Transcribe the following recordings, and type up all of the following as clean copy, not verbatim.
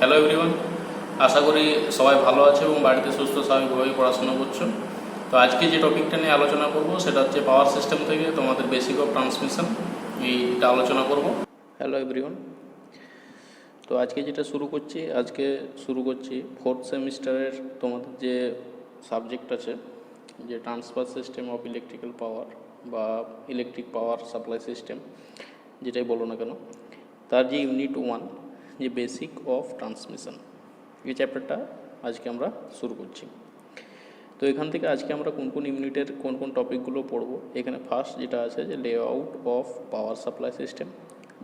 Hello everyone, আশা করি সবাই ভালো আছে এবং বাড়িতে সুস্থ স্বাভাবিকভাবে পড়াশোনা করছো। তো আজকে যে টপিকটা নিয়ে আলোচনা করব সেটা হচ্ছে পাওয়ার সিস্টেম থেকে তোমাদের বেসিক অফ ট্রান্সমিশন, এইটা আলোচনা করব। হ্যালো এভরিওয়ান, তো আজকে যেটা শুরু করছি ফোর্থ সেমিস্টারের তোমাদের যে সাবজেক্ট আছে, যে transfer system of electrical power বা ইলেকট্রিক পাওয়ার সাপ্লাই সিস্টেম, যেটাই বলো না কেন, তার যে ইউনিট 1, যে বেসিক অফ ট্রান্সমিশন, এই চ্যাপ্টারটা আজকে আমরা শুরু করছি। তো এখান থেকে আজকে আমরা কোন কোন ইউনিটের কোন কোন টপিকগুলো পড়ব। এখানে ফার্স্ট যেটা আছে যে layout of power supply system,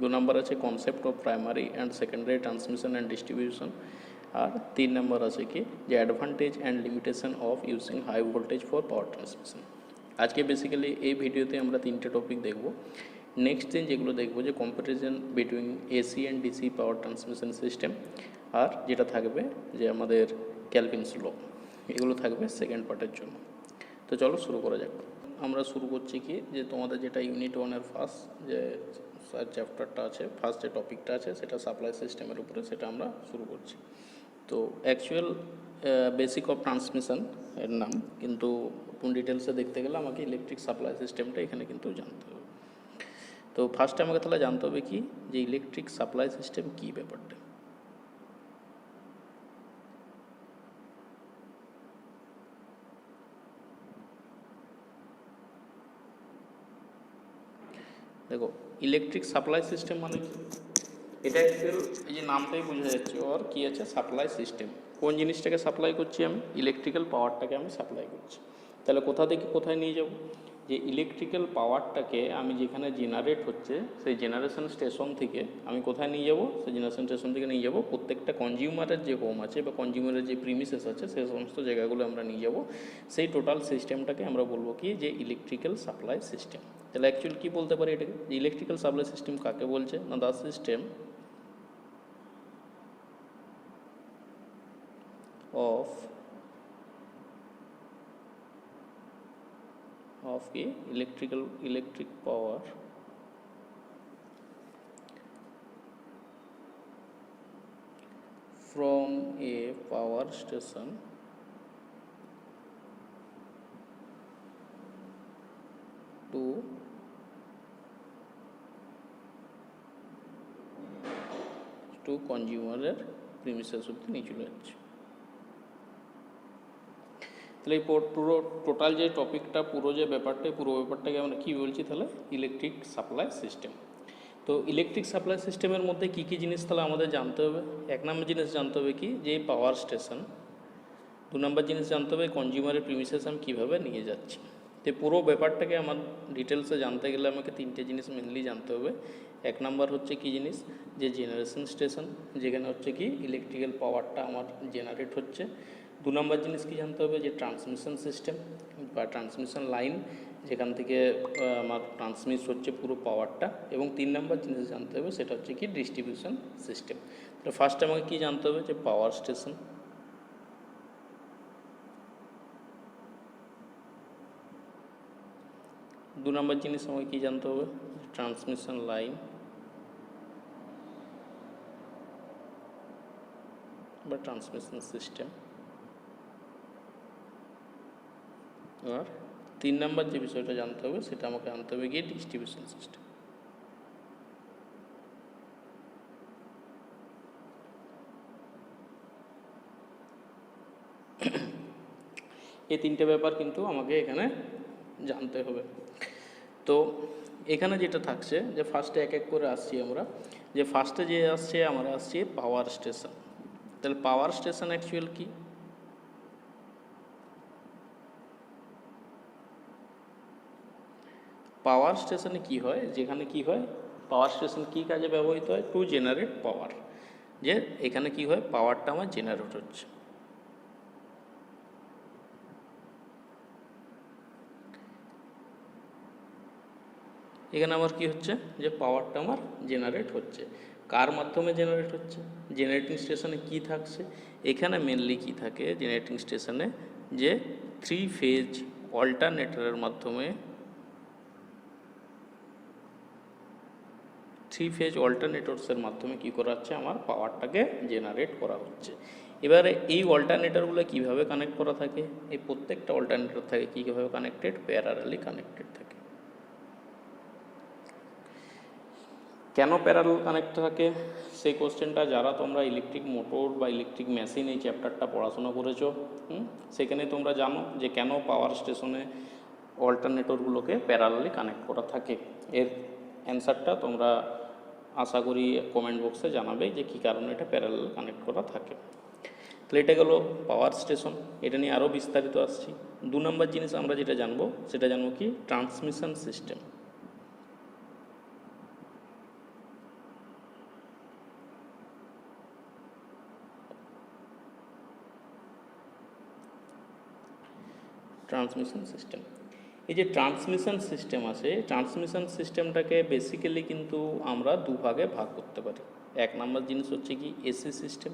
2 নম্বর আছে concept of primary and secondary transmission and distribution, আর 3 নম্বর আছে কি যে advantage and limitation of using high voltage for power transmission. আজকে বেসিক্যালি এই ভিডিওতে আমরা 3টে টপিক দেখব। নেক্সট দিন যেগুলো দেখব যে comparison between AC and DC power transmission system, আর যেটা থাকবে যে আমাদের ক্যালভিনস ল, এগুলো থাকবে সেকেন্ড পার্টের জন্য। তো চলো শুরু করা যাক। আমরা শুরু করছি কি যে তোমাদের যেটা ইউনিট 1-এর ফার্স্ট যে চ্যাপ্টারটা আছে, ফার্স্ট যে টপিকটা আছে সেটা সাপ্লাই সিস্টেমের উপরে, সেটা আমরা শুরু করছি। তো অ্যাকচুয়াল বেসিক অফ ট্রান্সমিশন এর নাম, কিন্তু ডিটেলসে দেখতে গেলে আমাকে ইলেকট্রিক সাপ্লাই সিস্টেমটা এখানে কিন্তু জানতে হবে। তো ফার্স্টে আমাকে তাহলে জানতে হবে কি যে ইলেকট্রিক সাপ্লাই সিস্টেম কী ব্যাপারটা। দেখো, ইলেকট্রিক সাপ্লাই সিস্টেম মানে কি, এটা অ্যাকচুয়াল এই যে নামটাই বোঝা যাচ্ছে ওর কী আছে, সাপ্লাই সিস্টেম। কোন জিনিসটাকে সাপ্লাই করছি আমি, ইলেকট্রিক্যাল পাওয়ারটাকে আমি সাপ্লাই করছি। তাহলে কোথা থেকে কোথায় নিয়ে যাব, যে ইলেকট্রিক্যাল পাওয়ারটাকে আমি যেখানে জেনারেট হচ্ছে সেই জেনারেশন স্টেশন থেকে আমি কোথায় নিয়ে যাব, সেই জেনারেশন স্টেশন থেকে নিয়ে যাব প্রত্যেকটা কনজিউমারের যে হোম আছে বা কনজিউমারের যে প্রিমিসেস আছে সেই সমস্ত জায়গাগুলো আমরা নিয়ে যাব। সেই টোটাল সিস্টেমটাকে আমরা বলবো কি যে ইলেকট্রিক্যাল সাপ্লাই সিস্টেম। তাহলে অ্যাকচুয়াল কী বলতে পারি এটাকে, যে ইলেকট্রিক্যাল সাপ্লাই সিস্টেম কাকে বলছে না, the system of a electric power from a power station to কনজিউমারের প্রিমিসেস অবধি নিয়ে চলে যাচ্ছে। তাহলে এই পুরো টোটাল যে টপিকটা, পুরো ব্যাপারটাকে আমরা কী বলছি তাহলে, ইলেকট্রিক সাপ্লাই সিস্টেম। তো ইলেকট্রিক সাপ্লাই সিস্টেমের মধ্যে কী কী জিনিস তাহলে আমাদের জানতে হবে। 1 নম্বর জিনিস জানতে হবে কি যে পাওয়ার স্টেশন। 2 নম্বর জিনিস জানতে হবে কনজিউমারের প্রিমিসেস আমি কীভাবে নিয়ে যাচ্ছি। তো পুরো ব্যাপারটাকে আমার ডিটেলসে জানতে গেলে আমাকে 3টে জিনিস মেনলি জানতে হবে। 1 নম্বর হচ্ছে কি জিনিস, যে জেনারেশন স্টেশন, যেখানে হচ্ছে কি ইলেকট্রিক্যাল পাওয়ারটা আমার জেনারেট হচ্ছে। 2 নম্বর জিনিস কি জানতে হবে, যে ট্রান্সমিশন সিস্টেম বা ট্রান্সমিশন লাইন, যেখান থেকে আমার ট্রান্সমিট হচ্ছে পুরো পাওয়ারটা। এবং 3 নম্বর জিনিস জানতে হবে সেটা হচ্ছে কি ডিস্ট্রিবিউশন সিস্টেম। তো ফার্স্টে আমাকে কী জানতে হবে, যে পাওয়ার স্টেশন। 2 নম্বর জিনিস আমাকে কী জানতে হবে, ট্রান্সমিশন লাইন বা ট্রান্সমিশন সিস্টেম। আর 3 নম্বর যে বিষয়টা জানতে হবে সেটা আমাকে আনতে হবে গিয়ে ডিস্ট্রিবিউশন সিস্টেম। এই 3টে ব্যাপার কিন্তু আমাকে এখানে জানতে হবে। তো এখানে যেটা থাকছে যে ফার্স্টে এক এক করে আসছি আমরা, যে ফার্স্টে যে আসছে আমরা আসছি পাওয়ার স্টেশন। তাহলে পাওয়ার স্টেশন অ্যাকচুয়াল কি, পাওয়ার স্টেশনে কি হয়, যেখানে কি হয়, পাওয়ার স্টেশন কী কাজে ব্যবহৃত হয়, টু জেনারেট পাওয়ার। যে এখানে কি হয়, পাওয়ারটা আমার জেনারেট হচ্ছে। এখানে আমার কি হচ্ছে, যে পাওয়ারটা আমার জেনারেট হচ্ছে। কার মাধ্যমে জেনারেট হচ্ছে, জেনারেটিং স্টেশনে কি থাকছে, এখানে মেনলি কি থাকে জেনারেটিং স্টেশনে, যে 3 ফেজ অল্টারনেটরের মাধ্যমে থ্রি ফেজ অল্টারনেটরসের মাধ্যমে কী করা হচ্ছে, আমার পাওয়ারটাকে জেনারেট করা হচ্ছে। এবারে এই অল্টারনেটরগুলো কীভাবে কানেক্ট করা থাকে, এই প্রত্যেকটা অল্টারনেটর থাকে কীভাবে কানেক্টেড, প্যারালালি কানেক্টেড থাকে। কেন প্যারালাল কানেক্ট থাকে সেই কোশ্চেনটা যারা তোমরা ইলেকট্রিক মোটর বা ইলেকট্রিক মেশিন এই চ্যাপ্টারটা পড়াশোনা করেছো, সেখানে তোমরা জানো যে কেন পাওয়ার স্টেশনে অল্টারনেটরগুলোকে প্যারালালি কানেক্ট করা থাকে। এর অ্যান্সারটা তোমরা আশা করি কমেন্ট বক্সে জানাবে যে কী কারণে এটা প্যারালাল কানেক্ট করা থাকে। তাহলে এটা গেলো পাওয়ার স্টেশন, এটা নিয়ে আরও বিস্তারিত আসছি। 2 নম্বর জিনিস আমরা যেটা জানবো সেটা জানবো কি, ট্রান্সমিশন সিস্টেম। ট্রান্সমিশন সিস্টেম, এই যে ট্রান্সমিশন সিস্টেম আছে, ট্রান্সমিশন সিস্টেমটাকে বেসিক্যালি কিন্তু আমরা দুভাগে ভাগ করতে পারি। 1 নম্বর জিনিস হচ্ছে কি এসি সিস্টেম,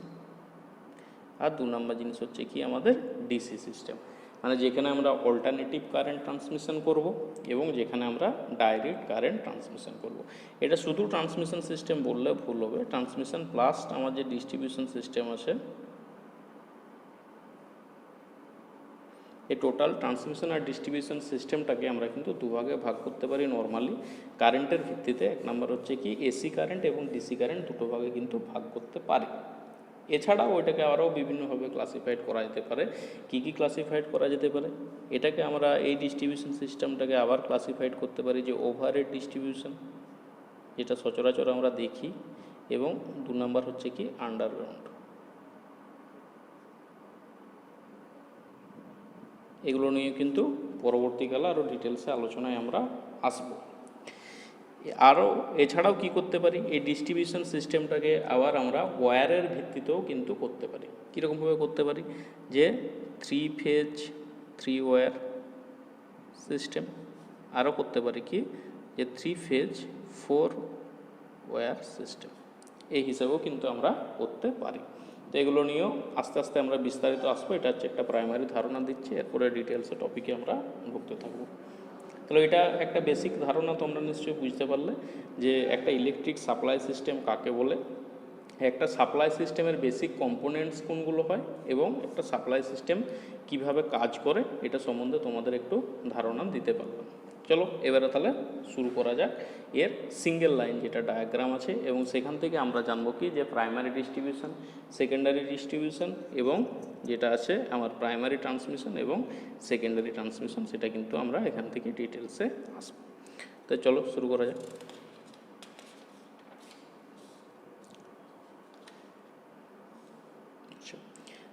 আর 2 নম্বর জিনিস হচ্ছে কি আমাদের ডিসি সিস্টেম, মানে যেখানে আমরা অল্টারনেটিভ কারেন্ট ট্রান্সমিশন করব এবং যেখানে আমরা ডাইরেক্ট কারেন্ট ট্রান্সমিশন করব। এটা শুধু ট্রান্সমিশন সিস্টেম বললে ভুল হবে, ট্রান্সমিশন প্লাস আমার যে ডিস্ট্রিবিউশন সিস্টেম আছে, এই টোটাল ট্রান্সমিশন আর ডিস্ট্রিবিউশন সিস্টেমটাকে আমরা কিন্তু দুভাগে ভাগ করতে পারি নর্মালি কারেন্টের ভিত্তিতে। 1 নম্বর হচ্ছে কি এসি কারেন্ট এবং ডিসি কারেন্ট, দুটো ভাগে কিন্তু ভাগ করতে পারি। এছাড়াও ওইটাকে আরও বিভিন্নভাবে ক্লাসিফাইড করা যেতে পারে। কী কী ক্লাসিফাইড করা যেতে পারে, এটাকে আমরা এই ডিস্ট্রিবিউশন সিস্টেমটাকে আবার ক্লাসিফাইড করতে পারি যে ওভারহেড ডিস্ট্রিবিউশন, যেটা সচরাচর আমরা দেখি, এবং 2 নম্বর হচ্ছে কি আন্ডারগ্রাউন্ড। এগুলো নিয়ে কিন্তু পরবর্তীকালে আরও ডিটেলসে আলোচনায় আমরা আসব। আরও এছাড়াও কি করতে পারি, এই ডিস্ট্রিবিউশন সিস্টেমটাকে আবার আমরা ওয়্যারের ভিত্তিতেও কিন্তু করতে পারি। কীরকমভাবে করতে পারি, যে 3 ফেজ 3 ওয়্যার সিস্টেম, আরও করতে পারি কি যে 3 ফেজ 4 ওয়্যার সিস্টেম, এই হিসাবেও কিন্তু আমরা করতে পারি। তো এগুলো নিয়েও আস্তে আস্তে আমরা বিস্তারিত আসবো। এটা হচ্ছে একটা প্রাইমারি ধারণা দিচ্ছি, এরপরে ডিটেলসে টপিকে আমরা ঢুকতে থাকবো। তাহলে এটা একটা বেসিক ধারণা তোমরা নিশ্চয়ই বুঝতে পারলে যে একটা ইলেকট্রিক সাপ্লাই সিস্টেম কাকে বলে, একটা সাপ্লাই সিস্টেমের বেসিক কম্পোনেন্টস কোনগুলো হয় এবং একটা সাপ্লাই সিস্টেম কিভাবে কাজ করে এটা সম্বন্ধে তোমাদের একটু ধারণা দিতে পারবো। চলো এবারে তাহলে শুরু করা যাক। এর সিঙ্গেল লাইন যেটা ডায়াগ্রাম আছে, এবং সেখান থেকে আমরা জানবো কি যে প্রাইমারি ডিস্ট্রিবিউশন, সেকেন্ডারি ডিস্ট্রিবিউশন, এবং যেটা আছে আমার প্রাইমারি ট্রান্সমিশন এবং সেকেন্ডারি ট্রান্সমিশন, সেটা কিন্তু আমরা এখান থেকে ডিটেলসে আসবো। তো চলো শুরু করা যাক।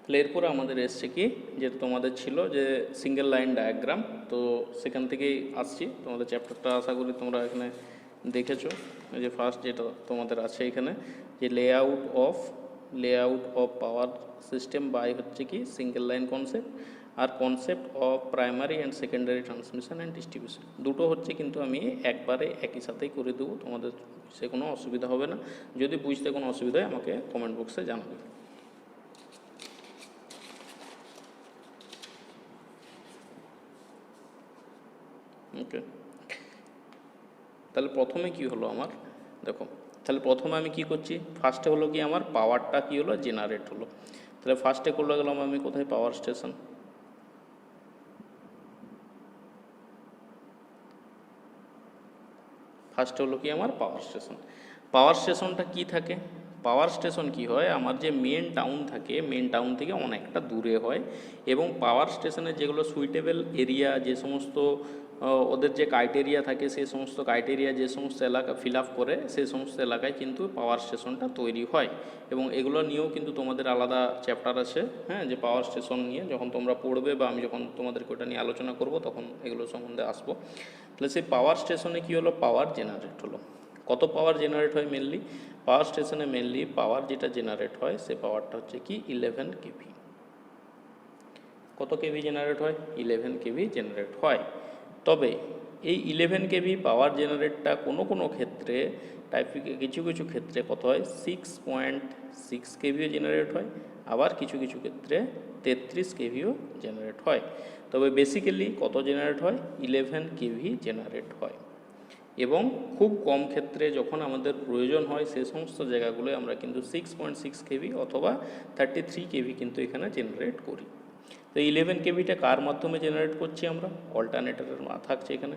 তাহলে এরপরে আমাদের এসছে কি যে তোমাদের ছিল যে সিঙ্গেল লাইন ডায়াগ্রাম, তো সেখান থেকেই আসছি। তোমাদের চ্যাপ্টারটা আশা করি তোমরা এখানে দেখেছো, যে ফার্স্ট যেটা তোমাদের আছে এখানে যে layout of power system by হচ্ছে কি সিঙ্গেল লাইন কনসেপ্ট, আর concept of primary and secondary transmission and distribution, দুটো হচ্ছে কিন্তু আমি একবারে একই সাথেই করে দেবো, তোমাদের সে কোনো অসুবিধা হবে না। যদি বুঝতে কোনো অসুবিধা হয় আমাকে কমেন্ট বক্সে জানাবে। ওকে, তাহলে প্রথমে কি হলো আমার, দেখো তাহলে প্রথমে আমি কি করছি, ফার্স্টে হলো কি আমার পাওয়ারটা কি হলো জেনারেট হলো। তাহলে ফার্স্টে করলে গেলাম আমি কোথায়, পাওয়ার স্টেশন। ফার্স্টে হলো কি আমার পাওয়ার স্টেশন। পাওয়ার স্টেশনটা কি থাকে, পাওয়ার স্টেশন কি হয়, আমার যে মেন টাউন থাকে, মেন টাউন থেকে অনেকটা দূরে হয়, এবং পাওয়ার স্টেশনের যেগুলো সুইটেবল এরিয়া, যে সমস্ত ওদের যে ক্রাইটেরিয়া থাকে, সেই সমস্ত ক্রাইটেরিয়া যে সমস্ত এলাকা ফিল আপ করে, সেই সমস্ত এলাকায় কিন্তু পাওয়ার স্টেশনটা তৈরি হয়। এবং এগুলো নিয়েও কিন্তু তোমাদের আলাদা চ্যাপ্টার আছে, হ্যাঁ, যে পাওয়ার স্টেশন নিয়ে যখন তোমরা পড়বে বা আমি যখন তোমাদেরকে ওটা নিয়ে আলোচনা করব তখন এগুলো সম্বন্ধে আসবো। তাহলে সেই পাওয়ার স্টেশনে কী হলো, পাওয়ার জেনারেট হলো। কত পাওয়ার জেনারেট হয় মেনলি, পাওয়ার স্টেশনে মেনলি পাওয়ার যেটা জেনারেট হয় সে পাওয়ারটা হচ্ছে কি 11 কেভি। কত কেভি জেনারেট হয়, 11 কেভি জেনারেট হয়। তবে এই 11 কেভি পাওয়ার জেনারেটটা কোনো কোনো ক্ষেত্রে কিছু কিছু ক্ষেত্রে কত হয়, 6.6 কেভিও জেনারেট হয়, আবার কিছু কিছু ক্ষেত্রে 33 কেভিও জেনারেট হয়। তবে বেসিক্যালি কত জেনারেট হয়, 11 কেভি জেনারেট হয়। এবং খুব কম ক্ষেত্রে যখন আমাদের প্রয়োজন হয় সে সমস্ত জায়গাগুলোয় আমরা কিন্তু 6.6 কেভি অথবা 33 কেভি কিন্তু এখানে জেনারেট করি। তো 11 কেভিটা কার মাধ্যমে জেনারেট করছি আমরা? অল্টারনেটরের থাকছে এখানে।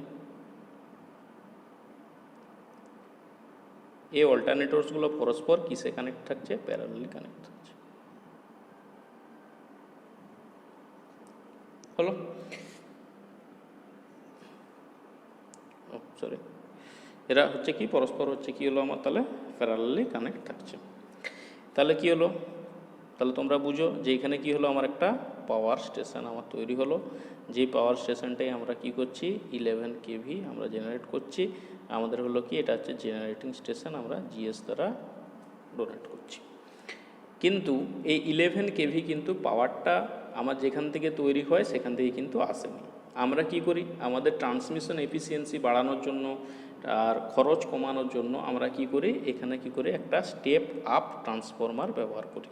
এই অল্টারনেটরসগুলো পরস্পর কিসে কানেক্ট থাকছে? প্যারালালি কানেক্ট থাকছে। হলো? সরি, এরা হচ্ছে কি পরস্পর হচ্ছে কি হলো আমার তাহলে প্যারালালি কানেক্ট থাকছে। তাহলে কি হলো? তাহলে তোমরা বুঝো যে এখানে কি হলো, আমার একটা পাওয়ার স্টেশন আমার তৈরি হলো। যে পাওয়ার স্টেশনটাই আমরা কি করছি 11 কেভি আমরা জেনারেট করছি। আমাদের হলো কি এটা হচ্ছে জেনারেটিং স্টেশন, আমরা জিএস দ্বারা ডোনেট করছি। কিন্তু এই 11 কেভি কিন্তু পাওয়ারটা আমার যেখান থেকে তৈরি হয় সেখান থেকে কিন্তু আসেনি। আমরা কি করি, আমাদের ট্রান্সমিশন এফিসিয়েন্সি বাড়ানোর জন্য আর খরচ কমানোর জন্য আমরা কি করি, এখানে কি করি একটা স্টেপ আপ ট্রান্সফরমার ব্যবহার করি।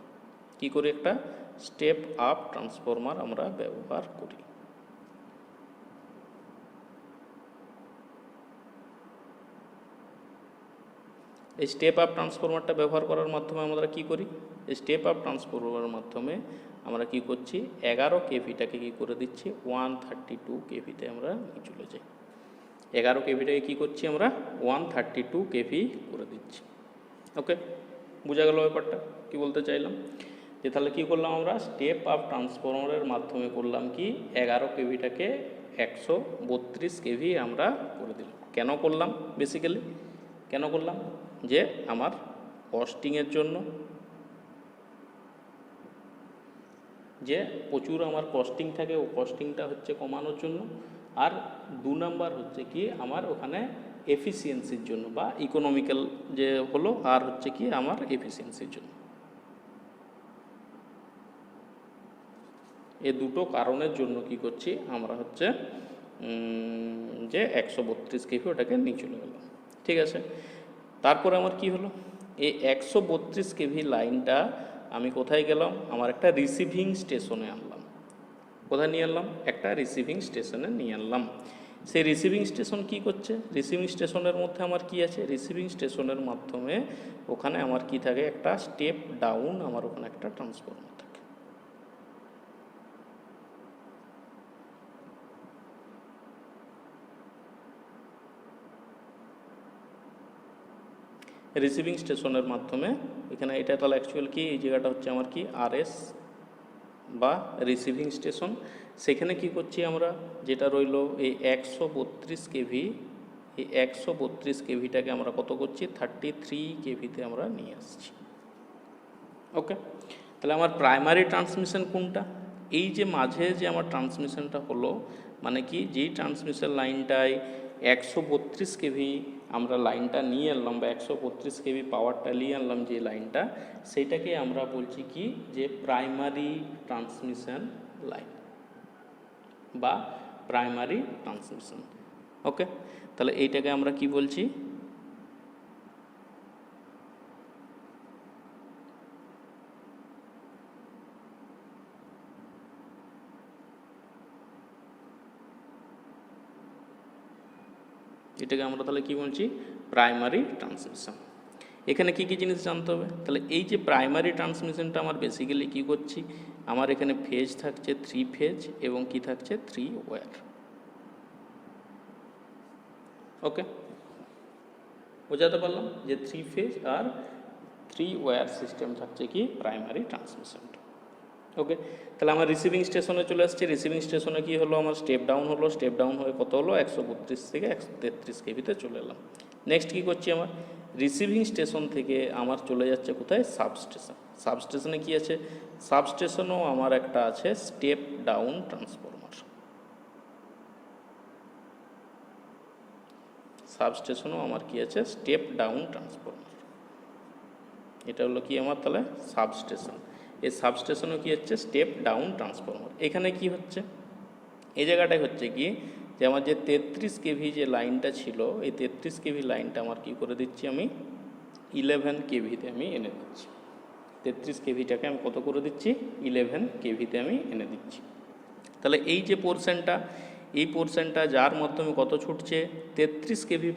কি করে? একটা স্টেপ আপ ট্রান্সফরমার আমরা ব্যবহার করি। এই স্টেপ আপ ট্রান্সফরমারটা ব্যবহার করার মাধ্যমে আমরা কি করি, এই স্টেপ আপ ট্রান্সফরমারের মাধ্যমে আমরা কি করছি 11 কেভিটাকে কি করে দিচ্ছি 132 কেভিতে আমরা নিয়ে চলে যাই। 11 কেভিটাকে কি করছি আমরা 132 কেভি করে দিচ্ছি। ওকে, বোঝা গেল ব্যাপারটা? কি বলতে চাইলাম যে তাহলে কি করলাম আমরা স্টেপ আপ ট্রান্সফরমারের মাধ্যমে করলাম কি 11 কেভিটাকে 132 কেভি আমরা করে দিলাম। কেন করলাম? বেসিক্যালি কেন করলাম? যে আমার কস্টিংয়ের জন্য, যে প্রচুর আমার কস্টিং থাকে ও কস্টিংটা হচ্ছে কমানোর জন্য। আর 2 নাম্বার হচ্ছে কি আমার ওখানে এফিসিয়েন্সির জন্য বা ইকোনমিক্যাল যে হলো, আর হচ্ছে কি আমার এফিসিয়েন্সির জন্য। এই দুটো কারণের জন্য কি করছি আমরা হচ্ছে যে 132 কেভি ওটাকে নিয়ে চলে গেলাম। ঠিক আছে, তারপরে আমার কি হলো, এই 132 কেভি লাইনটা আমি কোথায় গেলাম, আমার একটা রিসিভিং স্টেশনে আনলাম। কোথায় নিয়ে আনলাম? একটা রিসিভিং স্টেশনে নিয়ে আনলাম। সেই রিসিভিং স্টেশন কি করছে? রিসিভিং স্টেশনের মধ্যে আমার কি আছে? রিসিভিং স্টেশনের মাধ্যমে ওখানে আমার কি থাকে, একটা স্টেপ ডাউন আমার ওখানে একটা ট্রান্সফরমার থাকে। রিসিভিং স্টেশনের মাধ্যমে এখানে এটা তাহলে অ্যাকচুয়াল কি এই জায়গাটা হচ্ছে আমার কি আরএস বা রিসিভিং স্টেশন। সেখানে কি করছি আমরা, যেটা রইল এই 132 কেভি, এই 132 কেভিটাকে আমরা কত করছি 33 কেভিতে আমরা নিয়ে আসছি। ওকে, তাহলে আমার প্রাইমারি ট্রান্সমিশন কোনটা? এই যে মাঝে যে আমার ট্রান্সমিশনটা হলো, মানে কি যেই ট্রান্সমিশন লাইনটায় 132 কেভি আমরা লাইনটা নিয়ে আনলাম বা 132 কেভি পাওয়ারটা নিয়ে আনলাম যে লাইনটা, সেইটাকে আমরা বলছি কি যে প্রাইমারি ট্রান্সমিশন লাইন বা প্রাইমারি ট্রান্সমিশন। ওকে, তাহলে এইটাকে আমরা কি বলছি, এটাকে আমরা তাহলে কি বলছি প্রাইমারি ট্রান্সমিশন। এখানে কি কি জিনিস জানতে হবে? তাহলে এই যে প্রাইমারি ট্রান্সমিশনটা আমার বেসিক্যালি কি করছি, আমার এখানে ফেজ থাকছে 3 ফেজ এবং কি থাকছে 3 ওয়্যার। ওকে, বোঝাতে পারলাম যে 3 ফেজ আর 3 ওয়্যার সিস্টেম থাকছে কি প্রাইমারি ট্রান্সমিশনটা। ওকে, তাহলে আমার রিসিভিং স্টেশনে চলে আসছে। রিসিভিং স্টেশনে কি হলো, আমার স্টেপ ডাউন হলো। স্টেপ ডাউন হয়ে কত হলো 132 থেকে 133 কেভিতে চলে এলাম। নেক্সট কি করছি, আমার রিসিভিং স্টেশন থেকে আমার চলে যাচ্ছে কোথায় সাবস্টেশন। সাবস্টেশনে কি আছে, সাবস্টেশনও আমার একটা আছে স্টেপ ডাউন ট্রান্সফরমার। সাবস্টেশনও আমার কি আছে স্টেপ ডাউন ট্রান্সফরমার। এটা হলো কি আমার তাহলে সাবস্টেশন। এই সাবস্টেশনও কি হচ্ছে স্টেপ ডাউন ট্রান্সফরমার। এখানে কি হচ্ছে, এই জায়গাটায় হচ্ছে কি যে আমার যে 33 কেভি যে লাইনটা ছিল, এই 33 কেভি লাইনটা আমার কি করে দিচ্ছি আমি 11 কেভিতে আমি এনে দিচ্ছি। 33 কেভিটাকে আমি কত করে দিচ্ছি 11 কেভিতে আমি এনে দিচ্ছি। তাহলে এই যে পোর্শনটা, এই পোর্শনটা যার মাধ্যমে কত ছুটছে 33 কেভি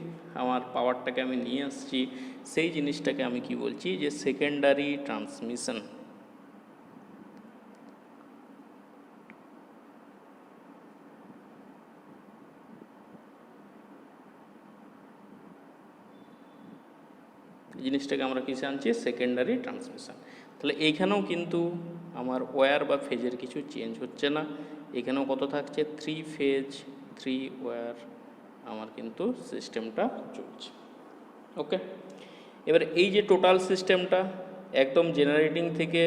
আমার পাওয়ারটাকে আমি নিয়ে আসছি, সেই জিনিসটাকে আমি কি বলছি যে সেকেন্ডারি ট্রান্সমিশন। জিনিসটাকে আমরা কিসে আনছি সেকেন্ডারি ট্রান্সমিশন। তাহলে এইখানেও কিন্তু আমার ওয়্যার বা ফেজের কিছু চেঞ্জ হচ্ছে না, এখানেও কত থাকছে 3 ফেজ 3 ওয়্যার আমার কিন্তু সিস্টেমটা চলছে। ওকে, এবার এই যে টোটাল সিস্টেমটা একদম জেনারেটিং থেকে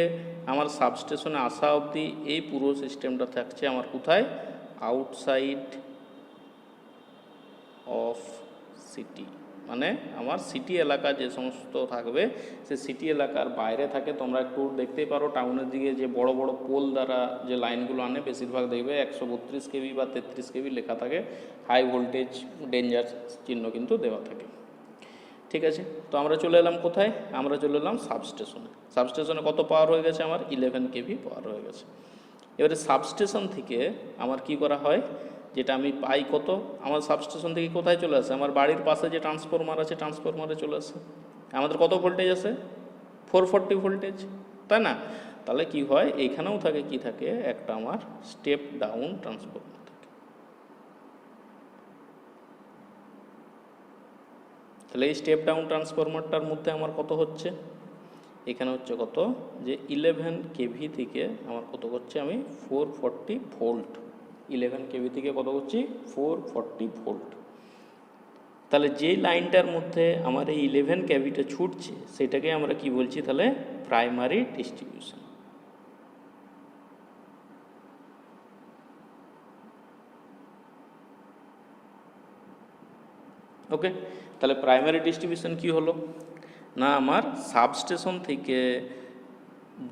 আমার সাবস্টেশনে আসা অবধি এই পুরো সিস্টেমটা থাকছে আমার কোথায়, আউটসাইড অফ সিটি, মানে আমার সিটি এলাকা যে সমস্ত থাকবে সে সিটি এলাকার বাইরে থাকে। তোমরা একটু দেখতেই পারো টাউনের দিকে যে বড় বড় পোল দ্বারা যে লাইনগুলো আনে বেশিরভাগ দেখবে 132 কেভি বা 33 কেভি লেখা থাকে, হাই ভোল্টেজ ডেঞ্জার চিহ্ন কিন্তু দেওয়া থাকে। ঠিক আছে, তো আমরা চলে এলাম কোথায়, আমরা চলে এলাম সাবস্টেশনে। সাবস্টেশনে কত পাওয়ার হয়ে গেছে আমার 11 কেভি পাওয়ার হয়ে গেছে। এবারে সাবস্টেশন থেকে আমার কি করা হয়, যেটা আমি পাই কত, আমার সাবস্টেশন থেকে কোথায় চলে আসে, আমার বাড়ির পাশে যে ট্রান্সফরমার আছে ট্রান্সফরমারে চলে আসে। আমাদের কত ভোল্টেজ আছে 440 ভোল্টেজ, তাই না? তাহলে কি হয় এইখানেও থাকে কি থাকে একটা আমার স্টেপ ডাউন ট্রান্সফরমার থাকে। তাহলে এই স্টেপ ডাউন ট্রান্সফরমারটার মধ্যে আমার কত হচ্ছে, এখানে হচ্ছে কত যে 11 কেভি থেকে আমার কত করছে আমি 440 ভোল্ট, 11 কেভি থেকে কত করছি 440 ভোল্ট। তাহলে যে লাইনটার মধ্যে আমার এই 11 কেভিটা ছুটছে সেটাকে আমরা কি বলছি তাহলে প্রাইমারি ডিস্ট্রিবিউশন। ওকে, তাহলে প্রাইমারি ডিস্ট্রিবিউশন কি হলো না, আমার সাবস্টেশন থেকে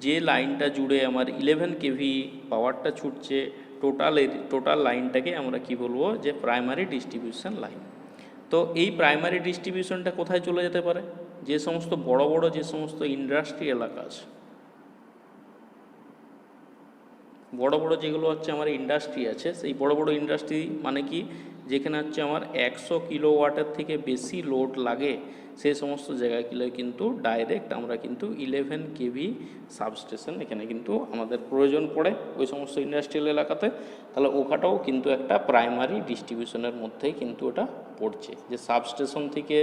যে লাইনটা জুড়ে আমার 11 কেভি পাওয়ারটা ছুটছে টোটাল লাইনটাকে আমরা কি বলবো যে প্রাইমারি ডিস্ট্রিবিউশন লাইন। তো এই প্রাইমারি ডিস্ট্রিবিউশনটা কোথায় চলে যেতে পারে, যে সমস্ত বড় বড় যে সমস্ত ইন্ডাস্ট্রি এলাকা আছে, বড় বড় যেগুলো হচ্ছে আমার ইন্ডাস্ট্রি আছে, সেই বড় বড় ইন্ডাস্ট্রি মানে কি যেখানে হচ্ছে আমার 100 কিলোওয়াটের থেকে বেশি লোড লাগে, সেই সমস্ত জায়গাগুলো কিন্তু ডাইরেক্ট আমরা কিন্তু 11 কেভি সাবস্টেশন এখানে কিন্তু আমাদের প্রয়োজন পড়ে ওই সমস্ত ইন্ডাস্ট্রিয়াল এলাকাতে। তাহলে ওখানেও কিন্তু একটা প্রাইমারি ডিস্ট্রিবিউশনের মধ্যেই কিন্তু ওটা পড়ছে, যে সাবস্টেশন থেকে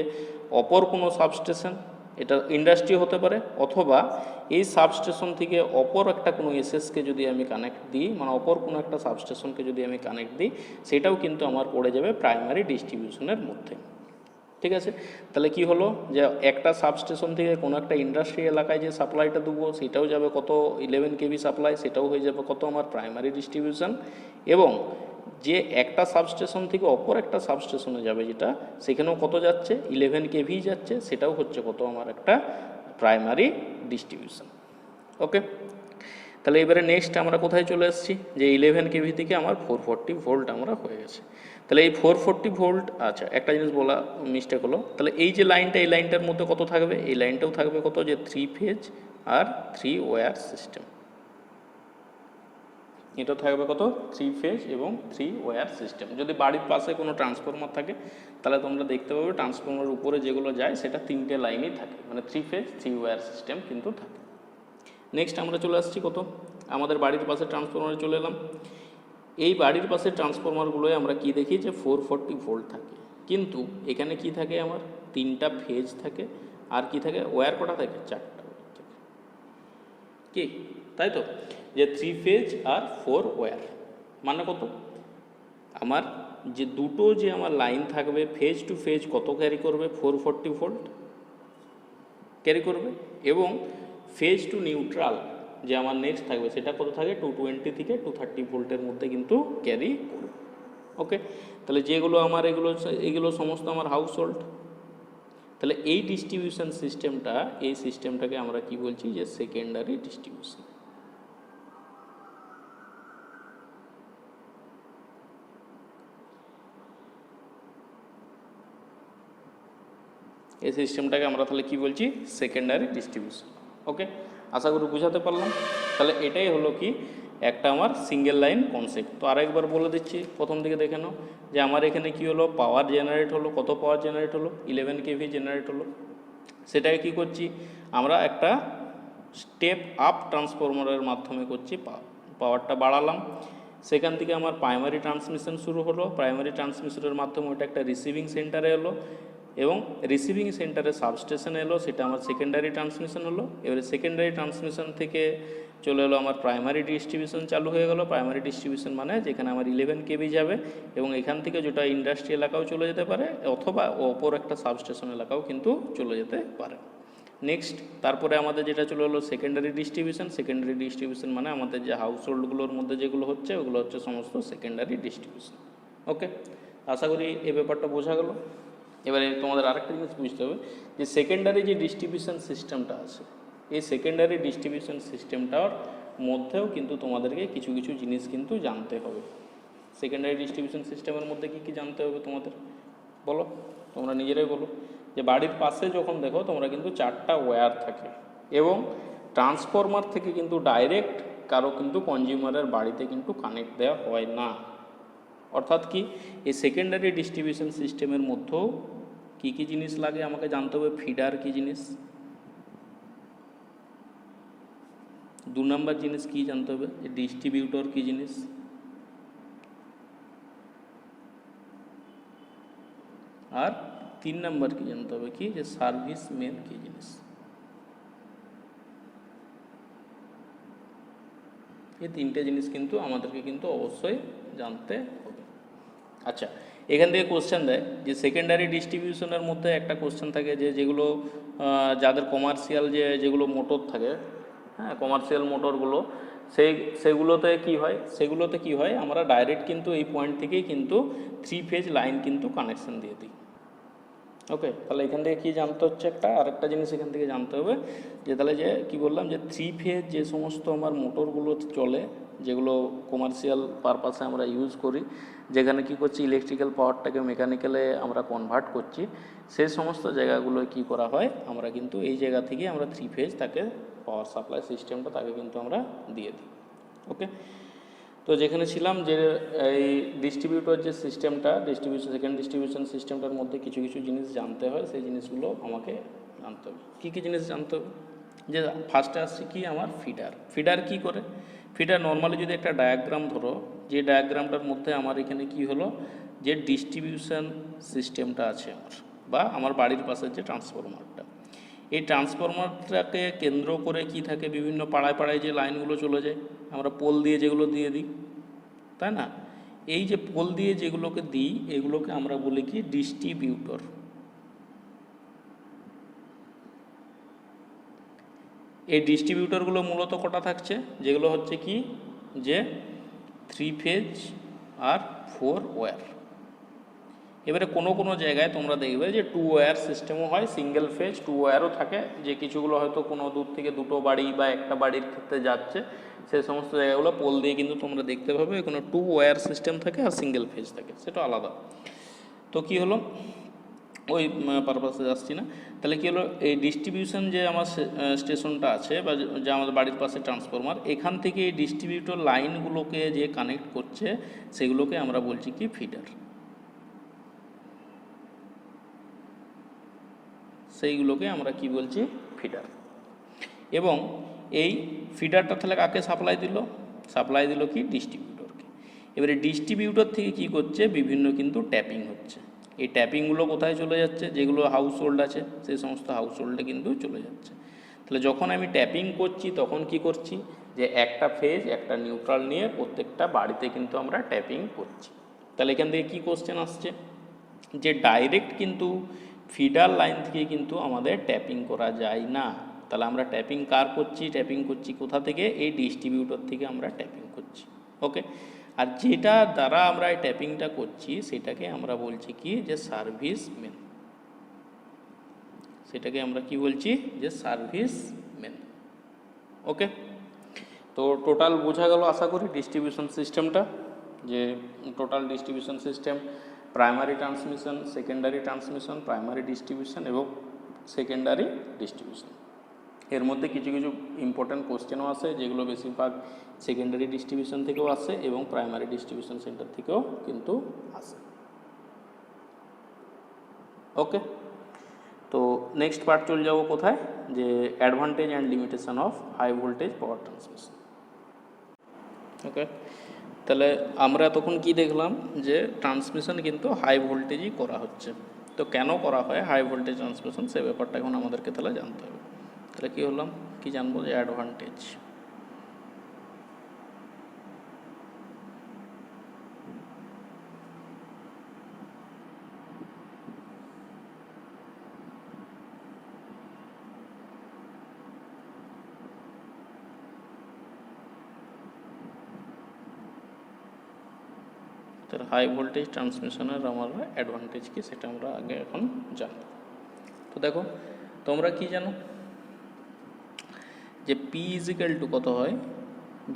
অপর কোনো সাবস্টেশন, এটা ইন্ডাস্ট্রি হতে পারে, অথবা এই সাবস্টেশন থেকে অপর একটা কোনো এসএসকে যদি আমি কানেক্ট দিই, মানে অপর কোনো একটা সাবস্টেশনকে যদি আমি কানেক্ট দিই, সেটাও কিন্তু আমার পড়ে যাবে প্রাইমারি ডিস্ট্রিবিউশনের মধ্যে। ঠিক আছে, তাহলে কি হলো যে একটা সাবস্টেশন থেকে কোনো একটা ইন্ডাস্ট্রি এলাকায় যে সাপ্লাইটা দেবো সেটাও যাবে কত 11 কেভি সাপ্লাই, সেটাও হয়ে যাবে কত আমার প্রাইমারি ডিস্ট্রিবিউশন। এবং যে একটা সাবস্টেশন থেকে অপর একটা সাবস্টেশনে যাবে যেটা, সেখানেও কত যাচ্ছে 11 কেভি যাচ্ছে, সেটাও হচ্ছে কত আমার একটা প্রাইমারি ডিস্ট্রিবিউশন। ওকে, তাহলে এবারে নেক্সট আমরা কোথায় চলে এসেছি, যে 11 কেভি থেকে আমার 440 ভোল্ট আমরা হয়ে গেছে। তাহলে এই 440 ভোল্ট, আচ্ছা একটা জিনিস বলা মিস্টেক হলো, তাহলে এই যে লাইনটা এই লাইনটার মধ্যে কত থাকবে, এই লাইনটাও থাকবে কত যে 3 ফেজ আর 3 ওয়্যার সিস্টেম, এটা থাকবে কত 3 ফেজ এবং 3 ওয়্যার সিস্টেম। যদি বাড়ির পাশে কোনো ট্রান্সফরমার থাকে তাহলে তোমরা দেখতে পাবে ট্রান্সফরমারের উপরে যেগুলো যায় সেটা 3টে লাইনই থাকে, মানে 3 ফেজ 3 ওয়্যার সিস্টেম কিন্তু থাকে। নেক্সট আমরা চলে আসছি কত, আমাদের বাড়ির পাশে ট্রান্সফরমারে চলে এলাম। এই বাড়ির পাশে ট্রান্সফরমারগুলোয় আমরা কি দেখি যে 440 ভোল্ট থাকে, কিন্তু এখানে কি থাকে আমার 3টা ফেজ থাকে, আর কি থাকে ওয়্যার কটা থাকে 4টা থাকে, কি তাই তো, যে 3 ফেজ আর 4 ওয়্যার, মানে কত আমার যে দুটো যে আমার লাইন থাকবে ফেজ টু ফেজ কত ক্যারি করবে 440 ভোল্ট ক্যারি করবে, এবং ফেজ টু নিউট্রাল যে আমার নেক্সট থাকবে সেটা কত থাকে 220 থেকে 230 ভোল্টের মধ্যে কিন্তু ক্যারি করবে। ওকে, তাহলে যেগুলো আমার এগুলো সমস্ত আমার হাউস হোল্ড। তাহলে এই ডিস্ট্রিবিউশন সিস্টেমটা, এই সিস্টেমটাকে আমরা কি বলছি যে সেকেন্ডারি ডিস্ট্রিবিউশন। এই সিস্টেমটাকে আমরা তাহলে কি বলছি সেকেন্ডারি ডিস্ট্রিবিউশন। ওকে, আশা করি বুঝাতে পারলাম। তাহলে এটাই হলো কি একটা আমার সিঙ্গেল লাইন কনসেপ্ট। তো আরেকবার বলে দিচ্ছি, প্রথম দিকে দেখে নাও যে আমার এখানে কি হলো, পাওয়ার জেনারেট হলো। কত পাওয়ার জেনারেট হলো? 11 কেভি জেনারেট হলো। সেটাকে কি করছি আমরা, একটা স্টেপ আপ ট্রান্সফরমারের মাধ্যমে করছি, পাওয়ারটা বাড়ালাম। সেখান থেকে আমার প্রাইমারি ট্রান্সমিশন শুরু হলো। প্রাইমারি ট্রান্সমিশনের মাধ্যমে ওটা একটা রিসিভিং সেন্টারে এলো এবং রিসিভিং সেন্টারে সাবস্টেশনে এলো, সেটা আমার সেকেন্ডারি ট্রান্সমিশন হলো। এবারে সেকেন্ডারি ট্রান্সমিশন থেকে চলে এলো আমার প্রাইমারি ডিস্ট্রিবিউশন চালু হয়ে গেল। প্রাইমারি ডিস্ট্রিবিউশন মানে যেখানে আমার 11 কেভি যাবে এবং এখান থেকে যেটা ইন্ডাস্ট্রি এলাকাও চলে যেতে পারে অথবা অপর একটা সাবস্টেশন এলাকাও কিন্তু চলে যেতে পারে। নেক্সট তারপরে আমাদের যেটা চলে হলো সেকেন্ডারি ডিস্ট্রিবিউশন। সেকেন্ডারি ডিস্ট্রিবিউশন মানে আমাদের যে হাউস হোল্ডগুলোর মধ্যে যেগুলো হচ্ছে ওগুলো হচ্ছে সমস্ত সেকেন্ডারি ডিস্ট্রিবিউশন। ওকে, আশা করি এই ব্যাপারটা বোঝা গেল। এবারে তোমাদের আরেকটা জিনিস বুঝতে হবে যে সেকেন্ডারি যে ডিস্ট্রিবিউশন সিস্টেমটা আছে, এই সেকেন্ডারি ডিস্ট্রিবিউশন সিস্টেমটার মধ্যেও কিন্তু তোমাদেরকে কিছু কিছু জিনিস কিন্তু জানতে হবে। সেকেন্ডারি ডিস্ট্রিবিউশন সিস্টেমের মধ্যে কী কী জানতে হবে তোমাদের বলো, তোমরা নিজেরাই বলো। যে বাড়ির পাশে যখন দেখো তোমরা কিন্তু 4টা ওয়্যার থাকে এবং ট্রান্সফরমার থেকে কিন্তু ডাইরেক্ট কারো কিন্তু কনজিউমারের বাড়িতে কিন্তু কানেক্ট দেওয়া হয় না। অর্থাৎ কি, এই সেকেন্ডারি ডিস্ট্রিবিউশন সিস্টেমের মধ্যেও কী কী জিনিস লাগে আমাকে জানতে হবে। ফিডার কী জিনিস, 2 নম্বর জিনিস কী জানতে হবে যে ডিস্ট্রিবিউটর কী জিনিস, আর 3 নম্বর কি জানতে হবে কি যে সার্ভিস মেন কী জিনিস। এই 3টে জিনিস কিন্তু আমাদেরকে কিন্তু অবশ্যই জানতে হবে। আচ্ছা, এখান থেকে কোশ্চেন দেয় যে সেকেন্ডারি ডিস্ট্রিবিউশনের মধ্যে একটা কোশ্চেন থাকে যে যেগুলো যাদের কমার্শিয়াল যেগুলো মোটর থাকে, হ্যাঁ কমার্শিয়াল মোটরগুলো, সেগুলোতে কি হয় আমরা ডাইরেক্ট কিন্তু এই পয়েন্ট থেকেই কিন্তু 3 ফেজ লাইন কিন্তু কানেকশন দিয়ে দিই। ওকে, তাহলে এখান থেকে কী জানতে হচ্ছে, আরেকটা জিনিস এখান থেকে জানতে হবে যে তাহলে যে কি বললাম যে 3 ফেজ যে সমস্ত আমার মোটরগুলো চলে, যেগুলো কমার্শিয়াল পারপাসে আমরা ইউজ করি, যেখানে কি করছি ইলেকট্রিক্যাল পাওয়ারটাকে মেকানিক্যালে আমরা কনভার্ট করছি, সেই সমস্ত জায়গাগুলো কি করা হয় আমরা কিন্তু এই জায়গা থেকে আমরা 3 ফেজ তাকে পাওয়ার সাপ্লাই সিস্টেমটা তাকে কিন্তু আমরা দিয়ে দিই। ওকে, তো যেখানে ছিলাম যে এই ডিস্ট্রিবিউটর যে সিস্টেমটা, সেকেন্ড ডিস্ট্রিবিউশন সিস্টেমটার মধ্যে কিছু কিছু জিনিস জানতে হয়, সেই জিনিসগুলো আমাকে জানতে হবে। কী কী জিনিস জানতে হবে, যে ফার্স্টে আসছে কি আমার ফিডার কি করে। ফিডার নর্মালি যদি একটা ডায়াগ্রাম ধরো, যে ডায়াগ্রামটার মধ্যে আমার এখানে কি হলো যে ডিস্ট্রিবিউশন সিস্টেমটা আছে আমার, বা আমার বাড়ির পাশের যে ট্রান্সফরমারটা, এই ট্রান্সফরমারটাকে কেন্দ্র করে কি থাকে, বিভিন্ন পাড়ায় পাড়ায় যে লাইনগুলো চলে যায়, আমরা পোল দিয়ে যেগুলো দিয়ে দিই, তাই না? এই যে পোল দিয়ে যেগুলোকে দিই এগুলোকে আমরা বলি কি ডিস্ট্রিবিউটর। এই ডিস্ট্রিবিউটরগুলো মূলত কটা থাকছে, যেগুলো হচ্ছে কি যে 3 ফেজ আর 4 ওয়্যার। এবারে কোনো কোনো জায়গায় তোমরা দেখবে যে 2 ওয়্যার সিস্টেমও হয়, সিঙ্গেল ফেজ 2 ওয়্যারও থাকে, যে কিছুগুলো হয়তো কোনো দূর থেকে 2টো বাড়ি বা একটা বাড়ির ক্ষেত্রে যাচ্ছে, সেই সমস্ত জায়গাগুলো পোল দিয়ে কিন্তু তোমরা দেখতে পাবে কোনো 2 ওয়্যার সিস্টেম থাকে আর সিঙ্গেল ফেজ থাকে, সেটা আলাদা। তো কি হলো, ওই পারপাসে আসছি না। তাহলে কী হলো, এই ডিস্ট্রিবিউশন যে আমার স্টেশনটা আছে বা যে আমাদের বাড়ির পাশে ট্রান্সফরমার, এখান থেকে এই ডিস্ট্রিবিউটর লাইনগুলোকে যে কানেক্ট করছে সেগুলোকে আমরা বলছি কি ফিডার। সেইগুলোকে আমরা কি বলছি ফিডার। এবং এই ফিডারটা তাহলে কাকে সাপ্লাই দিল কি ডিস্ট্রিবিউটরকে। এবারে ডিস্ট্রিবিউটর থেকে কি করছে, বিভিন্ন কিন্তু ট্যাপিং হচ্ছে। এই ট্যাপিংগুলো কোথায় চলে যাচ্ছে, যেগুলো হাউস হোল্ড আছে সেই সমস্ত হাউস হোল্ডে কিন্তু চলে যাচ্ছে। তাহলে যখন আমি ট্যাপিং করছি তখন কি করছি, যে একটা ফেজ একটা নিউট্রাল নিয়ে প্রত্যেকটা বাড়িতে কিন্তু আমরা ট্যাপিং করছি। তাহলে এখান থেকে কি কোশ্চেন আসছে, যে ডাইরেক্ট কিন্তু ফিডার লাইন থেকে কিন্তু আমাদের ট্যাপিং করা যায় না। তাহলে আমরা ট্যাপিং করছি কোথা থেকে, এই ডিস্ট্রিবিউটর থেকে আমরা ট্যাপিং করছি। ওকে, আর যেটা দ্বারা আমরা এই ট্যাপিংটা করছি সেটাকে আমরা বলছি কি যে সার্ভিস মেন। সেটাকে আমরা কি বলছি যে সার্ভিস মেন। ওকে, তো টোটাল বোঝা গেল আশা করি ডিস্ট্রিবিউশন সিস্টেমটা, যে total distribution system primary transmission, secondary transmission, primary distribution এবং সেকেন্ডারি ডিস্ট্রিবিউশন। এর মধ্যে কিছু কিছু ইম্পর্ট্যান্ট কোশ্চেনও আছে যেগুলো বেশিরভাগ সেকেন্ডারি ডিস্ট্রিবিউশন থেকেও আসে এবং প্রাইমারি ডিস্ট্রিবিউশন সেন্টার থেকেও কিন্তু আসে। ওকে, তো নেক্সট পার্ট চলে যাবো কোথায়, যে advantage and limitation of high voltage power transmission. Okay, তাহলে আমরা এতক্ষণ কি দেখলাম, যে ট্রান্সমিশন কিন্তু হাই ভোল্টেজই করা হচ্ছে। তো কেন করা হয় হাই ভোল্টেজ ট্রান্সমিশন, সে ব্যাপারটা এখন আমাদেরকে তাহলে জানতে হবে। তাহলে কী হলাম, কি জানবো, যে অ্যাডভান্টেজ। তাহলে হাই ভোল্টেজ ট্রান্সমিশনের আমরা অ্যাডভান্টেজ কি সেটা আমরা আগে এখন জানব। তো দেখো, তোমরা কি জানো যে পি ইজিক্যাল টু কত হয়,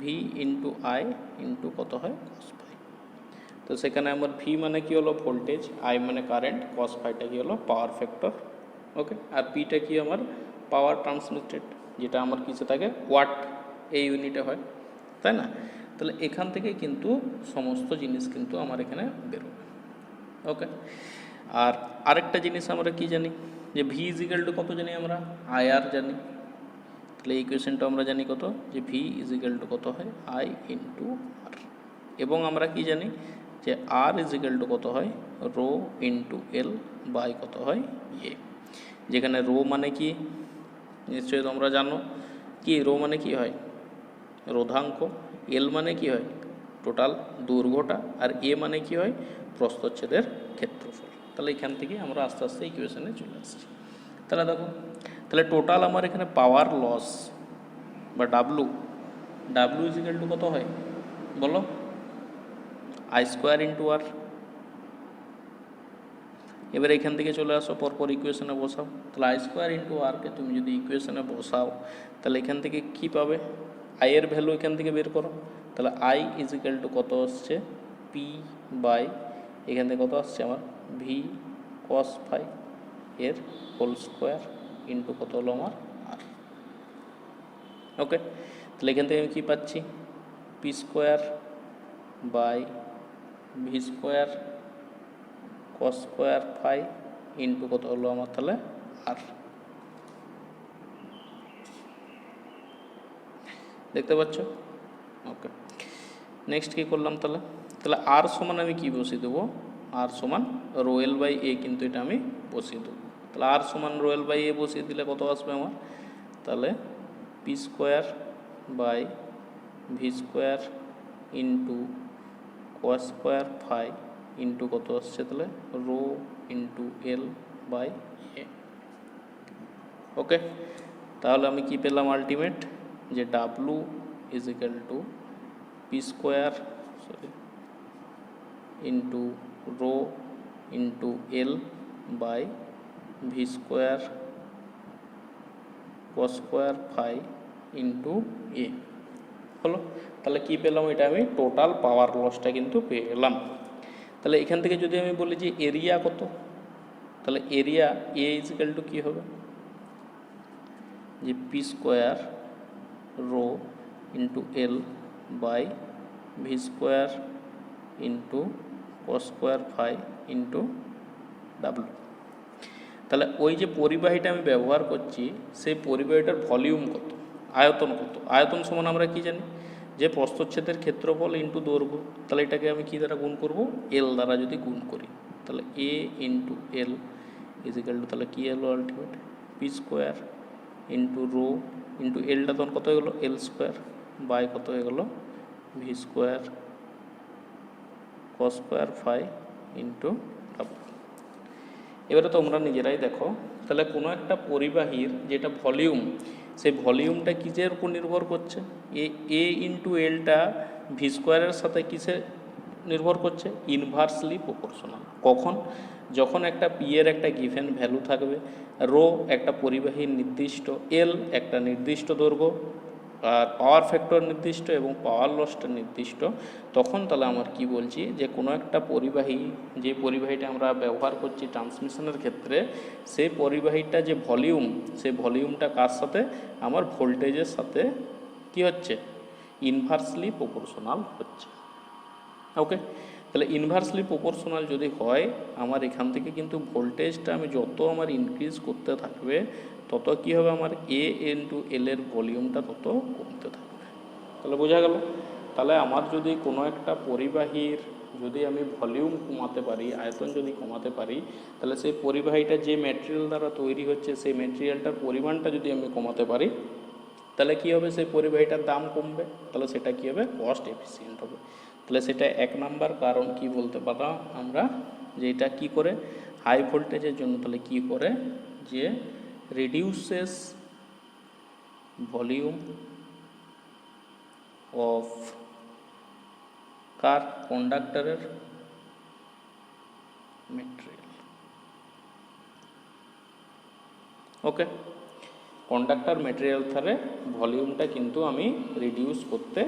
ভি ইন্টু আই ইন্টু কত হয়, কস ফাই। তো সেখানে আমার ভি মানে কি হলো ভোল্টেজ, আই মানে কারেন্ট, কস ফাইটা কি হলো পাওয়ার ফ্যাক্টর। ওকে, আর পিটা কি আমার পাওয়ার ট্রান্সমিটেড, যেটা আমার কিছু থাকে ওয়াট এই ইউনিটে হয়, তাই না। তাহলে এখান থেকে কিন্তু সমস্ত জিনিস কিন্তু আমার এখানে বেরোবে। ওকে, আর আরেকটা জিনিস আমরা কি জানি, যে ভি ইজিক্যাল টু কত জানি আমরা, আই আর জানি। তাহলে এই ইকুয়েশনটা আমরা জানি কত, যে ভি ইজিক্যাল টু কত হয়, আই ইন্টু আর। এবং আমরা কি জানি, যে আর ইজিক্যাল টু কত হয়, রো ইন্টু এল বাই কত হয়, এ। যেখানে রো মানে কি নিশ্চয়ই তোমরা জানো, কি রো মানে কি হয়, রোধাঙ্ক। এল মানে কি হয়, টোটাল দৈর্ঘ্যটা। আর এ মানে কি হয়, প্রস্থচ্ছেদের ক্ষেত্রফল। তাহলে এখান থেকে আমরা আস্তে আস্তে ইকুয়েশনে চলে আসছি। তাহলে দেখো, তাহলে টোটাল আমার এখানে পাওয়ার লস বা ডাব্লু, ডাব্লু ইজিক্যাল টু কত হয় বলো, আই স্কোয়ার ইন্টু আর। এবার এখান থেকে চলে আসো, পরপর ইকুয়েশনে বসাও। তাহলে আই স্কোয়ার ইন্টু আরকে তুমি যদি ইকুয়েশনে বসাও, তাহলে এখান থেকে কি পাবে, আই এর ভ্যালু এখান থেকে বের করো। তাহলে আই ইজিক্যাল টু কত আসছে, পি বাই এখান থেকে কত আসছে আমার, ভি কস ফাই এর হোল স্কোয়ার ইন্টু কত হলো আমার আর। ওকে, তাহলে এখান থেকে আমি কী পাচ্ছি, P square by V square cos square phi into কত হলো আমার তাহলে আর। দেখতে পাচ্ছ। ওকে, নেক্সট কী করলাম, তাহলে তাহলে আর সমান আমি কি বসিয়ে দেবো, আর সমান রো এল বাই এ, কিন্তু এটা আমি বসিয়ে দেবো। তাহলে আর সমান রো এল বাই এ বসিয়ে দিলে কত আসবে আমার, তাহলে P square by V square into cos square phi into কত আসছে তাহলে rho into L by A. Okay, তাহলে আমি কি পেলাম আলটিমেট, যে W is equal to P square into rho into L by V square cos square phi into A হলো। তাহলে কী পেলাম, এটা আমি টোটাল পাওয়ার লসটা কিন্তু পেয়ে গেলাম। তাহলে এখান থেকে যদি আমি বলি যে এরিয়া কত, তাহলে এরিয়া এ ইজিক্যাল টু কী হবে, যে P square rho into L by V square into cos square phi into W. তাহলে ওই যে পরিবাহীটা আমি ব্যবহার করছি, সেই পরিবাহীটার ভলিউম কত, আয়তন কত। আয়তন সমান আমরা কি জানি, যে প্রস্থচ্ছেদের ক্ষেত্রফল ইন্টু দৈর্ঘ্য। তাহলে এটাকে আমি কী দ্বারা গুণ করব, এল দ্বারা যদি গুণ করি, তাহলে A into L is equal to তাহলে কী এলো ultimate, P square into rho into এলটা তখন কত হয়ে গেলো, এল স্কোয়ার বাই কত হয়ে গেলো, V square cos square phi into W. এবারে তোমরা নিজেরাই দেখো, তাহলে কোনো একটা পরিবাহীর যেটা ভলিউম, সেই ভলিউমটা কিসের উপর নির্ভর করছে, এ ইন্টু এলটা ভি স্কোয়ারের সাথে কিসে নির্ভর করছে, ইনভার্সলি প্রপোর্শনাল। কখন, যখন একটা পি এর একটা গিভেন ভ্যালু থাকবে, রো একটা পরিবাহীর নির্দিষ্ট, এল একটা নির্দিষ্ট দৈর্ঘ্য, আর পাওয়ার ফ্যাক্টর নির্দিষ্ট এবং পাওয়ার লসটা নির্দিষ্ট, তখন তাহলে আমার কি বলছি যে কোনো একটা পরিবাহী, যে পরিবাহীটা আমরা ব্যবহার করছি ট্রান্সমিশনের ক্ষেত্রে, সেই পরিবাহীটা যে ভলিউম, সেই ভলিউমটা কার সাথে, আমার ভোল্টেজের সাথে কি হচ্ছে, ইনভার্সলি প্রপোর্শনাল হচ্ছে। ওকে, তাহলে ইনভার্সলি প্রপোর্শনাল যদি হয়, আমার এখান থেকে কিন্তু ভোল্টেজটা আমি যত আমার ইনক্রিজ করতে থাকবে, তত কী হবে, আমার এ ইন্টু এল এর ভলিউমটা তত কমতে থাকবে। তাহলে বোঝা গেল। তাহলে আমার যদি কোনো একটা পরিবাহীর যদি আমি ভলিউম কমাতে পারি, আয়তন যদি কমাতে পারি, তাহলে সেই পরিবাহীটা যে ম্যাটেরিয়াল দ্বারা তৈরি হচ্ছে, সেই ম্যাটেরিয়ালটার পরিমাণটা যদি আমি কমাতে পারি, তাহলে কী হবে, সেই পরিবাহীটার দাম কমবে, তাহলে সেটা কী হবে, কস্ট এফিসিয়েন্ট হবে। তাহলে সেটা এক নাম্বার কারণ কি বলতে পারলাম আমরা, যে এটা কী করে, হাই ভোল্টেজের জন্য তাহলে কী করে, যে রিডিউসেস ভলিউম অফ কার, কন্ডাক্টরের ম্যাটেরিয়াল। ওকে, কন্ডাক্টর ম্যাটেরিয়াল থারে ভলিউমটা কিন্তু আমি রিডিউস করতে,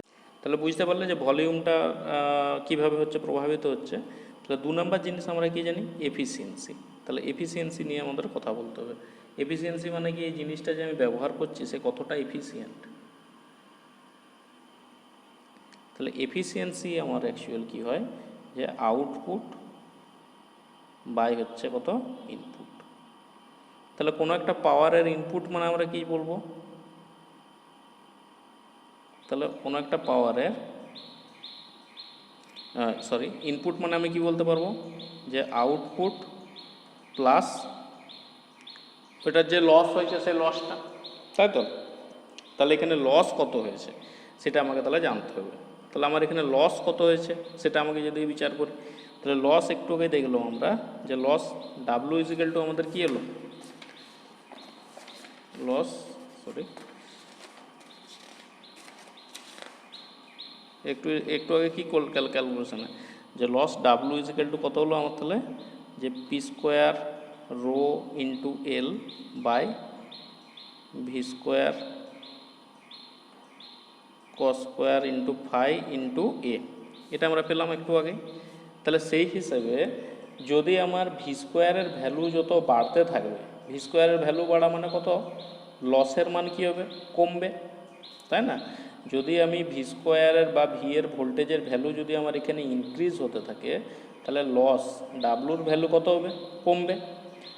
তাহলে বুঝতে পারলে যে ভলিউমটা কীভাবে হচ্ছে প্রভাবিত হচ্ছে। তাহলে 2 নম্বর জিনিস আমরা কি জানি, এফিসিয়েন্সি। তাহলে এফিসিয়েন্সি নিয়ে আমাদের কথা বলতে হবে। এফিসিয়েন্সি মানে কি, এই জিনিসটা যে আমি ব্যবহার করছি সে কতটা এফিসিয়েন্ট। তাহলে এফিসিয়েন্সি আমার অ্যাকচুয়াল কি হয়, যে আউটপুট বাই হচ্ছে কত, ইনপুট। তাহলে কোনো একটা পাওয়ারের ইনপুট মানে আমরা কি বলবো, তাহলে কোনো একটা পাওয়ারের ইনপুট মানে আমি কি বলতে পারবো, যে আউটপুট প্লাস ওটার যে লস হয়েছে সেই লসটা, তাই তো। তাহলে এখানে লস কত হয়েছে সেটা আমাকে তাহলে জানতে হবে। তাহলে আমার এখানে লস কত হয়েছে সেটা আমাকে যদি বিচার করি, তাহলে লস একটু আগে দেখলাম আমরা, যে লস ডাব্লু ইজিক্যাল টু আমাদের কী হলো, লস একটু আগে কী ক্যালকুলেশনে, যে লস ডাব্লু ইজিক্যাল টু কত হলো আমার, তাহলে যে P square rho into L by V square cos square into phi into A, এটা আমরা পেলাম একটু আগে। তাহলে সেই হিসেবে যদি আমার ভি স্কোয়ারের ভ্যালু যত বাড়তে থাকবে, ভি স্কোয়ারের ভ্যালু বাড়া মানে কত, লসের মান কী হবে, কমবে, তাই না। যদি আমি ভি স্কোয়ারের বা ভি এর ভোল্টেজের ভ্যালু যদি আমার এখানে ইনক্রিজ হতে থাকে, তাহলে লস ডাব্লুর ভ্যালু কত হবে, কমবে।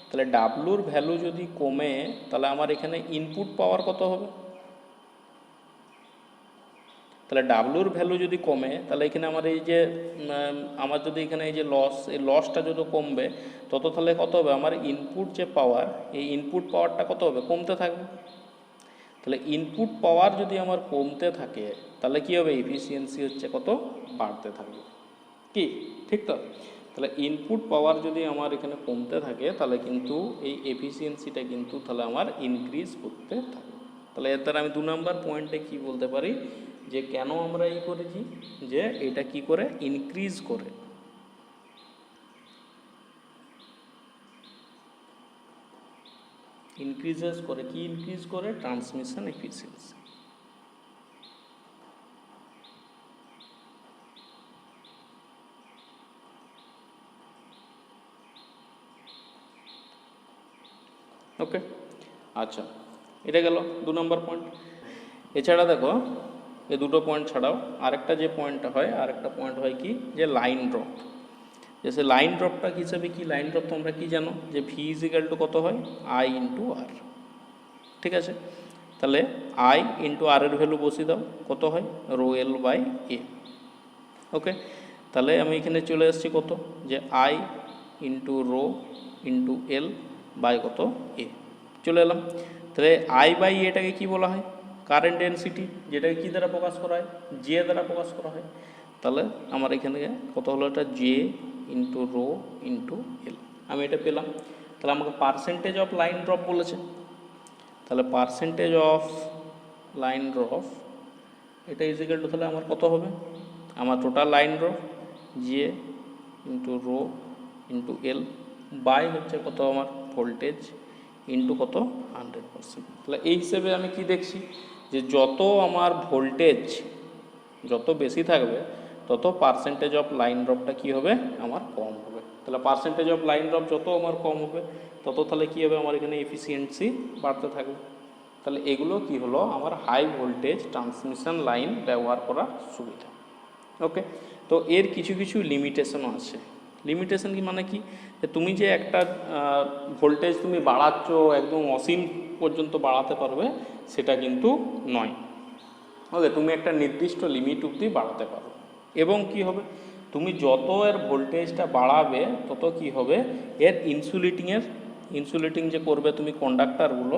তাহলে ডাব্লুর ভ্যালু যদি কমে, তাহলে আমার এখানে ইনপুট পাওয়ার কত হবে, তাহলে ডাব্লুর ভ্যালু যদি কমে, তাহলে এখানে আমার এই যে আমার যদি এখানে এই যে লস, এই লসটা যত কমবে তত তাহলে কত হবে, আমার ইনপুট যে পাওয়ার, এই ইনপুট পাওয়ারটা কত হবে, কমতে থাকবে। তাহলে ইনপুট পাওয়ার যদি আমার কমতে থাকে, তাহলে কী হবে, এফিসিয়েন্সি হচ্ছে কত, বাড়তে থাকবে, কি ঠিক তো। তাহলে ইনপুট পাওয়ার যদি আমার এখানে কমতে থাকে, তাহলে কিন্তু এই এফিসিয়েন্সিটা কিন্তু তাহলে আমার ইনক্রিজ করতে থাকবে। তাহলে এর দ্বারা আমি 2 নম্বর পয়েন্টে কি বলতে পারি, যে কেন আমরা এই করেছি, যে এটা কি করে ইনক্রিজ করে, ইনক্রিজেস করে, কি ইনক্রিজ করে, ট্রান্সমিশন এফিসিয়েন্সি। ওকে, আচ্ছা, এটা গেল 2 নম্বর পয়েন্ট। এছাড়া দেখো, এই দুটো পয়েন্ট ছাড়াও আরেকটা যে পয়েন্টটা হয়, আরেকটা পয়েন্ট হয় কি, যে লাইন ড্রপ। যে সে লাইন ড্রপটা হিসাবে কি, লাইন ড্রপ তোমরা কি জানো, যে ভি ইজিক্যাল টু কত হয়, আই ইন্টু আর, ঠিক আছে। তাহলে আই ইন্টু আর এর ভ্যালু বসিয়ে দাও, কত হয়, rho L by A. Okay, তাহলে আমি এখানে চলে আসছি কত, যে I into rho into L by কত, এ, চলে এলাম। তাহলে আই বাই এটাকে কি বলা হয়, কারেন্ট ডেনসিটি, যেটাকে কী দ্বারা প্রকাশ করা হয়, জে দ্বারা প্রকাশ করা হয়। তাহলে আমার এখানে কত হলো, এটা জে ইন্টু রো ইন্টু এল, আমি এটা পেলাম। তাহলে আমাকে পার্সেন্টেজ অফ লাইন ড্রপ বলেছে, তাহলে পার্সেন্টেজ অফ লাইন ড্রপ এটা ইজিক্যাল টু, তাহলে আমার কত হবে, আমার total line drop J into rho into L by হচ্ছে কত, আমার ভোল্টেজ ইন্টু কত, 100%। তাহলে এই হিসেবে আমি কি দেখছি, যে যত আমার ভোল্টেজ যত বেশি থাকবে তত পার্সেন্টেজ অফ লাইন ড্রপটা কী হবে আমার কম হবে। তাহলে পার্সেন্টেজ অফ লাইন ড্রপ যত আমার কম হবে তত তাহলে কী হবে আমার এখানে এফিসিয়েন্সি বাড়তে থাকবে। তাহলে এগুলো কি হলো আমার হাই ভোল্টেজ ট্রান্সমিশন লাইন ব্যবহার করার সুবিধা। ওকে, তো এর কিছু কিছু লিমিটেশনও আছে। লিমিটেশন কি মানে কি, যে তুমি যে একটা ভোল্টেজ তুমি বাড়াচ্ছ একদম অসীম পর্যন্ত বাড়াতে পারবে সেটা কিন্তু নয়। ওকে, তুমি একটা নির্দিষ্ট লিমিট অবধি বাড়াতে পারো। এবং কি হবে, তুমি যত এর ভোল্টেজটা বাড়াবে তত কি হবে এর ইনসুলেটিং যে করবে তুমি কন্ডাক্টারগুলো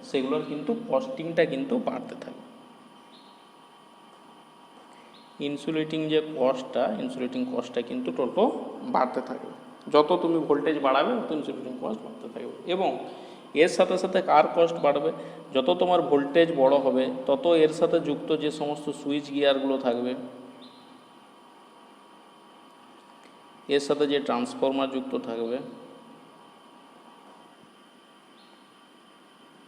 সেগুলোর কিন্তু কস্টিংটা কিন্তু বাড়তে থাকবে। ইনসুলেটিং কস্টটা কিন্তু টোটো বাড়তে থাকবে। যত তুমি ভোল্টেজ বাড়াবে তত ইনসুলেটিং কস্ট বাড়তে থাকবে। এবং এর সাথে সাথে কার কস্ট বাড়বে, যত তোমার ভোল্টেজ বড় হবে তত এর সাথে যুক্ত যে সমস্ত সুইচ গিয়ারগুলো থাকবে, এর সাথে যে ট্রান্সফরমার যুক্ত থাকবে,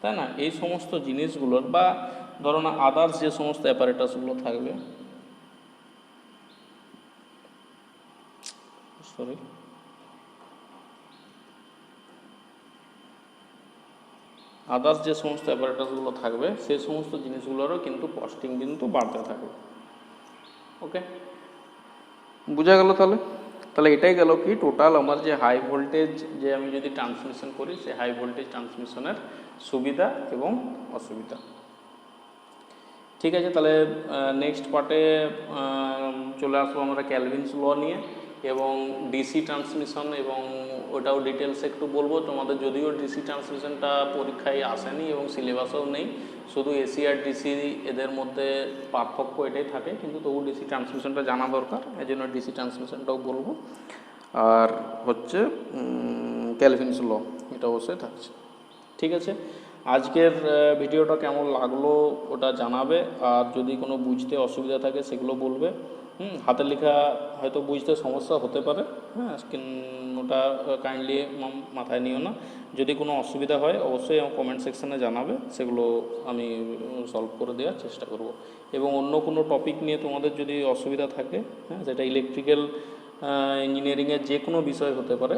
তাই না, এই সমস্ত জিনিসগুলোর বা ধরো না আদার্স যে সমস্ত অ্যাপারেটাসগুলো থাকবে, আদার্স যে সমস্ত অ্যাপারেটাসগুলো থাকবে সেই সমস্ত জিনিসগুলোরও কিন্তু কস্টিং কিন্তু বাড়তে থাকবে। ওকে, বোঝা গেল? তাহলে এটাই গেল কি টোটাল আমার যে হাই ভোল্টেজ যে আমি যদি ট্রান্সমিশন করি সেই হাই ভোল্টেজ ট্রান্সমিশনের সুবিধা এবং অসুবিধা। ঠিক আছে, তাহলে নেক্সট পার্টে চলে আসবো আমরা ক্যালভিনস ল নিয়ে এবং ডিসি ট্রান্সমিশন, এবং ওটাও ডিটেলস একটু বলবো তোমাদের। যদিও ডিসি ট্রান্সমিশনটা পরীক্ষায় আসেনি এবং সিলেবাসেও নেই, শুধু এসি আর ডিসি এদের মধ্যে পার্থক্য এটাই থাকে, কিন্তু তবু ডিসি ট্রান্সমিশনটা জানা দরকার, এই জন্য ডিসি ট্রান্সমিশনটাও বলবো। আর হচ্ছে ক্যালভিনস ল এটা অবশ্যই থাকছে। ঠিক আছে, আজকের ভিডিওটা কেমন লাগলো ওটা জানাবে, আর যদি কোনো বুঝতে অসুবিধা থাকে সেগুলো বলবে। হাতের লেখা হয়তো বুঝতে সমস্যা হতে পারে, হ্যাঁ, ওটা কাইন্ডলি মাথায় নিও না। যদি কোনো অসুবিধা হয় অবশ্যই আমার কমেন্ট সেকশানে জানাবে, সেগুলো আমি সলভ করে দেওয়ার চেষ্টা করব। এবং অন্য কোনো টপিক নিয়ে তোমাদের যদি অসুবিধা থাকে, হ্যাঁ, সেটা ইলেকট্রিক্যাল ইঞ্জিনিয়ারিংয়ের যে কোনো বিষয় হতে পারে,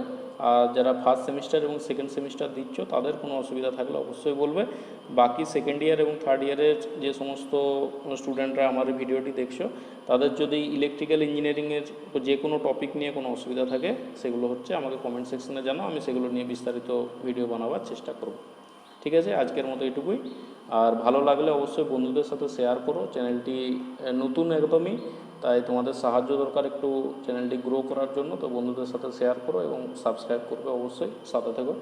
আর যারা ফার্স্ট সেমিস্টার এবং সেকেন্ড সেমিস্টার দিচ্ছ তাদের কোনো অসুবিধা থাকলে অবশ্যই বলবে। বাকি সেকেন্ড ইয়ার এবং থার্ড ইয়ারের যে সমস্ত স্টুডেন্টরা আমার ভিডিওটি দেখছো তাদের যদি ইলেকট্রিক্যাল ইঞ্জিনিয়ারিংয়ের যে কোনো টপিক নিয়ে কোনো অসুবিধা থাকে সেগুলো হচ্ছে আমাকে কমেন্ট সেকশনে জানাও, আমি সেগুলো নিয়ে বিস্তারিত ভিডিও বানাবার চেষ্টা করব। ঠিক আছে, আজকের মতো এটুকুই। আর ভালো লাগলে অবশ্যই বন্ধুদের সাথে শেয়ার করো। চ্যানেলটি নতুন একদমই, তাই তোমাদের সাহায্য দরকার একটু চ্যানেলটি গ্রো করার জন্য। তো বন্ধুদের সাথে শেয়ার করো এবং সাবস্ক্রাইব করবে, অবশ্যই সাথে থেকো।